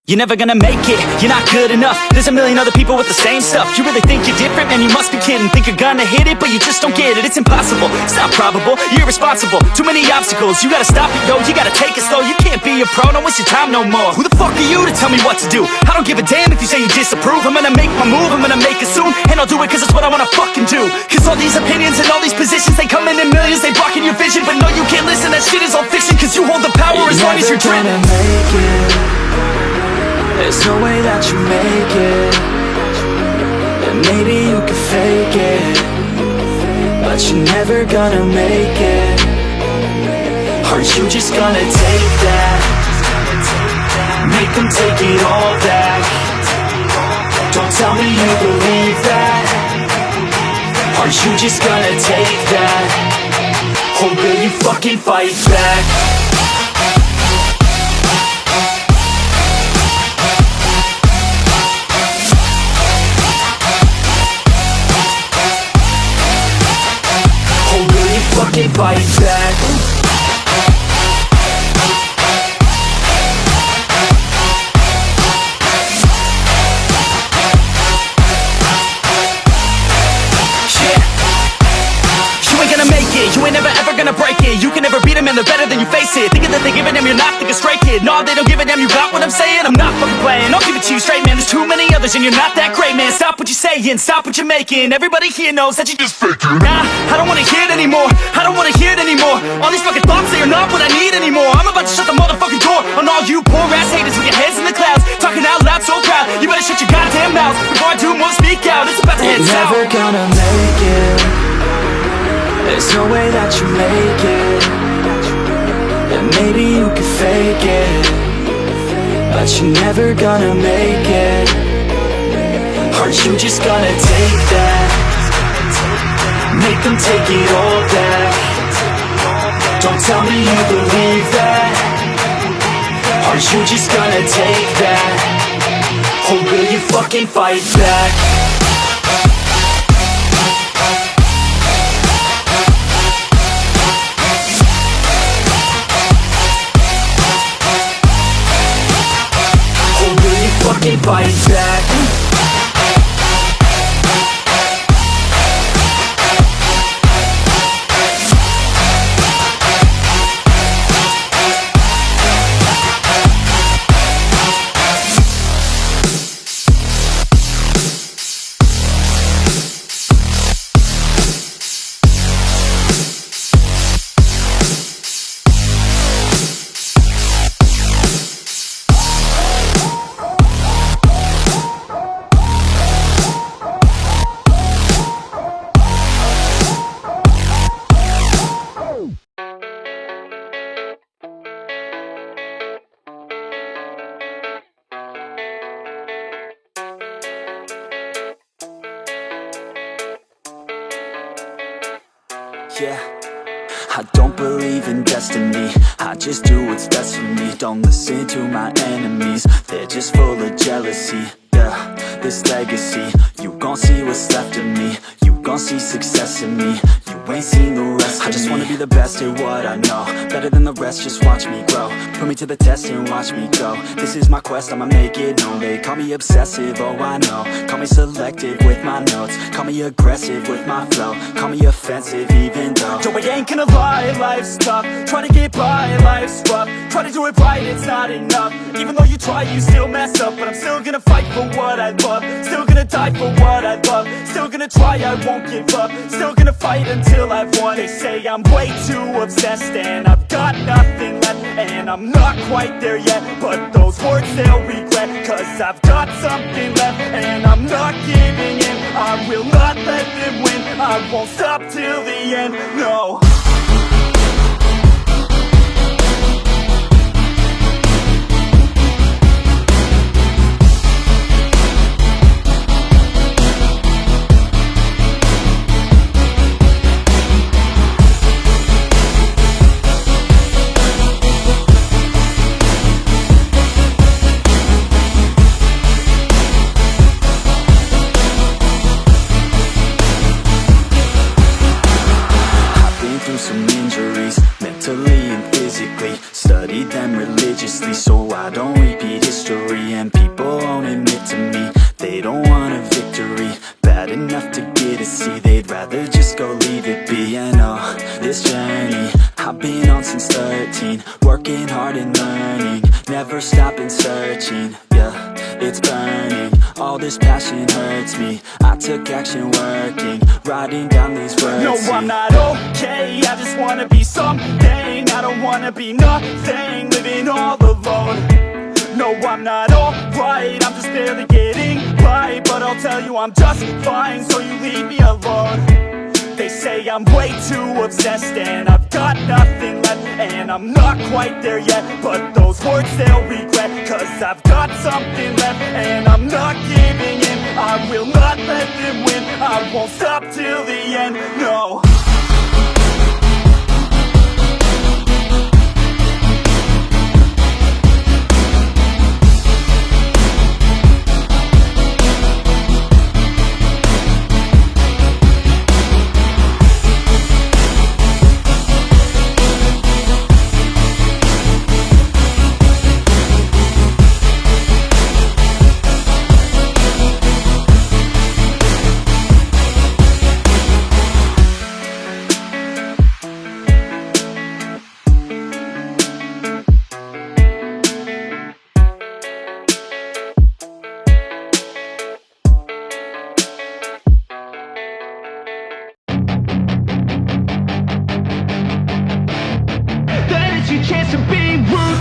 You're never gonna make it, you're not good enough. There's a million other people with the same stuff. You really think you're different? Man, you must be kidding. Think you're gonna hit it, but you just don't get it. It's impossible, it's not probable, you're irresponsible. Too many obstacles, you gotta stop it, yo. You gotta take it slow, you can't be a pro. Don't waste your time no more. Who the fuck are you to tell me what to do? I don't give a damn if you say you disapprove. I'm gonna make my move, I'm gonna make it soon. And I'll do it cause it's what I wanna fucking do. Cause all these opinions and all these positions, they come in millions, they blocking your vision. But no, you can't listen, that shit is all fiction. Cause you hold the power as long as you're driven. There's no way that you make it. And maybe you can fake it, but you're never gonna make it. Are you just gonna take that? Make them take it all back. Don't tell me you believe that. Are you just gonna take that? Or will you fucking fight back? Fucking fight back. You ain't never ever gonna break it. You can never beat them and they're better than you face it. Thinking that they give a damn, you're not thinking straight, kid. No, they don't give a damn, you got what I'm saying? I'm not fucking playing, I'll give it to you straight, man. There's too many others and you're not that great, man. Stop what you're saying, stop what you're making. Everybody here knows that you just faking. Nah, I don't wanna hear it anymore, I don't wanna hear it anymore. All these fucking thoughts, they are not what I need anymore. I'm about to shut the motherfucking door on all you poor ass haters with your heads in the clouds, talking out loud so proud. You better shut your goddamn mouth before I do more speak out. It's about to head south. Never gonna make it. There's no way that you make it. And maybe you can fake it, but you're never gonna make it. Are you just gonna take that? Make them take it all back. Don't tell me you believe that. Are you just gonna take that? Or will you fucking fight back? Fucking fight back. Yeah, I don't believe in destiny, I just do what's best for me. Don't listen to my enemies, they're just full of jealousy. Yeah, this legacy, you gon' see what's left of me. You gon' see success in me, you ain't seen the rest of me. I just wanna be the best at what I know, better than the rest, just watch me grow. Put me to the test and watch me go. This is my quest, I'ma make it known. They call me obsessive, oh I know. Call me selective with my notes, call me aggressive with my flow. Call me offensive even though yo, I ain't gonna lie, life's tough. Try to get by, life's rough. Try to do it right, it's not enough. Even though you try, you still mess up. But I'm still gonna fight for what I love, still gonna die for what I love. Still gonna try, I won't give up. Still gonna fight until I've won. They say I'm way too obsessed and I've got nothing left, and I'm not quite there yet, but those words they'll regret. Cause I've got something left and I'm not giving in. I will not let them win, I won't stop till the end, no. and injuries, mentally and physically. Studied them religiously so I don't repeat history. And people won't admit to me they don't want a victory bad enough to get a C. They'd rather just go leave it be. And oh, this journey I've been on since 13, working hard and learning, never stopping searching. Yeah, it's burning, all this passion hurts me. I took action working, writing down these words. No, I'm not okay, I just wanna be something. I don't wanna be nothing, living all alone. No, I'm not alright, I'm just barely getting by. But I'll tell you I'm just fine, so you leave me alone. They say I'm way too obsessed and I've got nothing left, and I'm not quite there yet, but those words they'll regret. Cause I've got something left and I'm not giving in. I will not let them win, I won't stop till the end, no.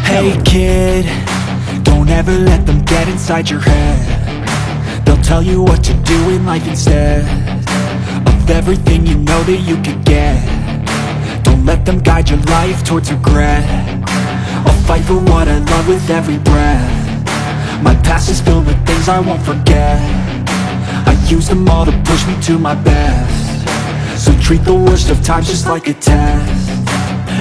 Hey kid, don't ever let them get inside your head. They'll tell you what to do in life instead of everything you know that you could get. Don't let them guide your life towards regret. I'll fight for what I love with every breath. My past is filled with things I won't forget. I use them all to push me to my best. So treat the worst of times just like a test.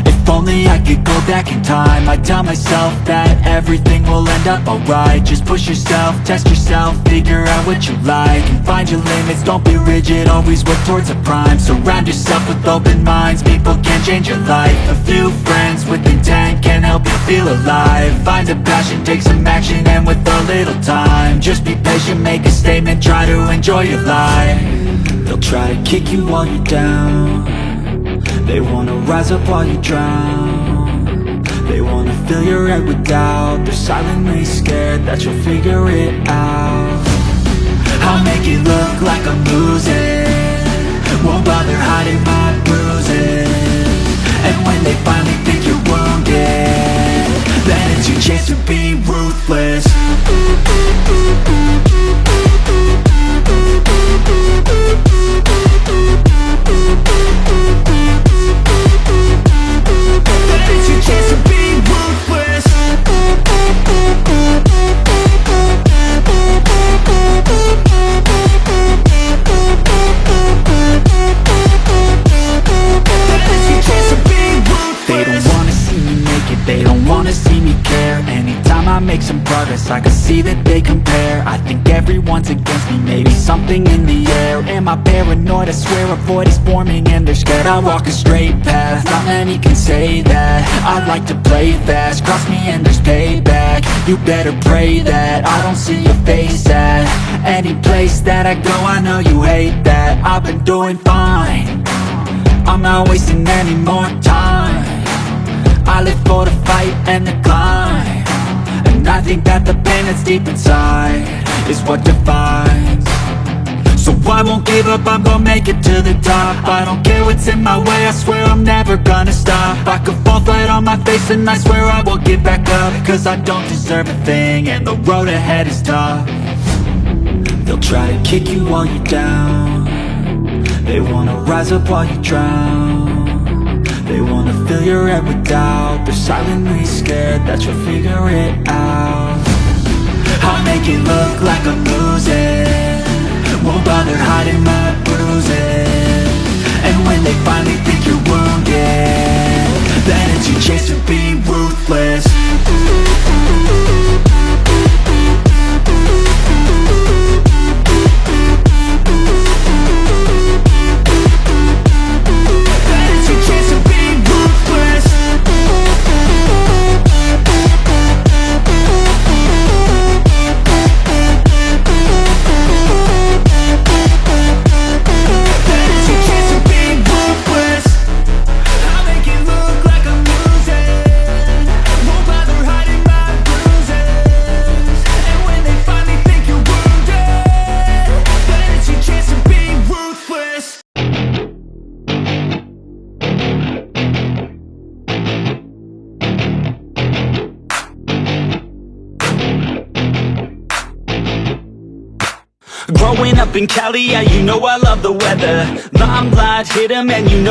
If only I could go back in time, I'd tell myself that everything will end up alright. Just push yourself, test yourself, figure out what you like, and find your limits, don't be rigid, always work towards a prime. Surround yourself with open minds, people can change your life. A few friends with intent can help you feel alive. Find a passion, take some action, and with a little time, just be patient, make a statement, try to enjoy your life. They'll try to kick you while you're down, they wanna rise up while you drown. They wanna fill your head with doubt. They're silently scared that you'll figure it out. I'll make it look like I'm losing, won't bother hiding my bruises. And when they finally think you're wounded, then it's your chance to be ruthless. Make some progress, I can see that they compare. I think everyone's against me, maybe something in the air. Am I paranoid? I swear a void is forming and they're scared. I walk a straight path, not many can say that. I like to play fast, cross me and there's payback. You better pray that I don't see your face at any place that I go. I know you hate that. I've been doing fine, I'm not wasting any more time. I live for the fight and the climb, and I think that the pain that's deep inside is what defines. So I won't give up, I'm gonna make it to the top. I don't care what's in my way, I swear I'm never gonna stop. I could fall flat on my face and I swear I will get back up, cause I don't deserve a thing and the road ahead is tough. They'll try to kick you while you're down, they wanna rise up while you drown. They wanna fill your head with doubt. They're silently scared that you'll figure it out. I'll make it look like I'm losing, won't bother hiding my bruises. And when they finally think you're wounded, then it's your chance to be ruthless. Then it's your chance to be Growing up in Cali, yeah, you know I love the weather. Limelight hit 'em and you know